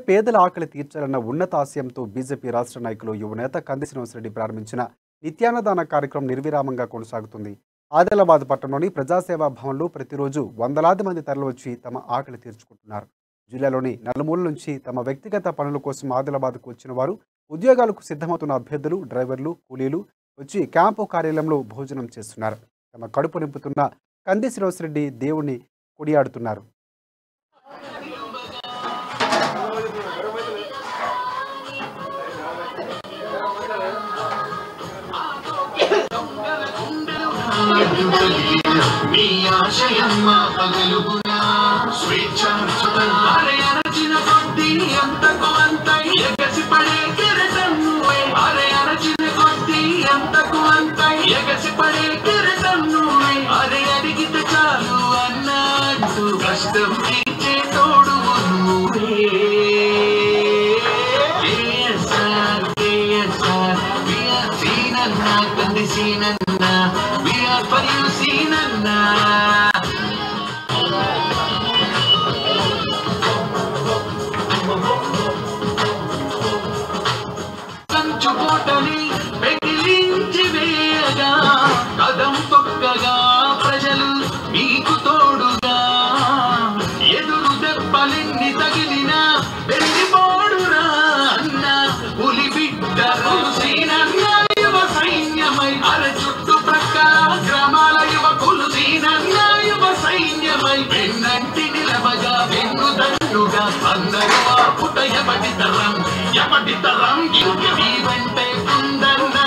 పేదల ఆకలి తీర్చాలన్న ఉన్నత ఆశయంతో బీజేపీ రాష్ట్ర నాయకులు యువనేత కంది శ్రీనివాసరెడ్డి ప్రారంభించిన నిత్యాన్నదాన కార్యక్రమం నిర్విరామంగా కొనసాగుతుంది. ఆదిలాబాద్ పట్టణంలోని ప్రజాసేవా భవన్లో ప్రతిరోజు వందలాది మంది తరలివచ్చి తమ ఆకలి తీర్చుకుంటున్నారు. జిల్లాలోని నలుమూల నుంచి తమ వ్యక్తిగత పనుల కోసం ఆదిలాబాద్కు వచ్చిన వారు, ఉద్యోగాలకు సిద్ధమవుతున్న అభ్యర్థులు, డ్రైవర్లు, కూలీలు వచ్చి క్యాంపు కార్యాలయంలో భోజనం చేస్తున్నారు. తమ కడుపు నింపుతున్న కంది శ్రీనివాసరెడ్డి దేవుణ్ణి కొడియాడుతున్నారు. కదం తొక్కగా ప్రజలు మీకు తోడుగా, ఎదురు దెబ్బలిన్ని తగిలిన వెళ్ళిపోడురా అన్న పులి బిడ్డరు సీనన్న యువ సైన్యమై అర చుట్టుప్రక్కల గ్రామాల యువకులు సీనన్న యువ సైన్యమై వెన్నంటి నిలవగా వెన్ను దన్నుగా అందరూ ఆపుట ఎవటి తరం నీ వెంటే కుందన్నా.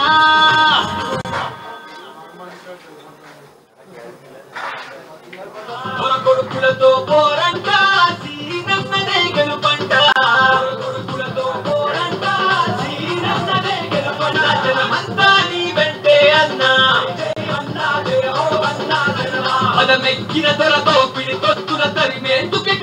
కొడుకులతో పోరంట సీనన్నదే గెలుపంట, కొడుకులతో పోరంట సీనన్నదే గెలుపంట. జనమంతా నీ వెంటే అన్నా, పదమెక్కిన దొరతో పిడి తొత్తుల తరిమేందుకే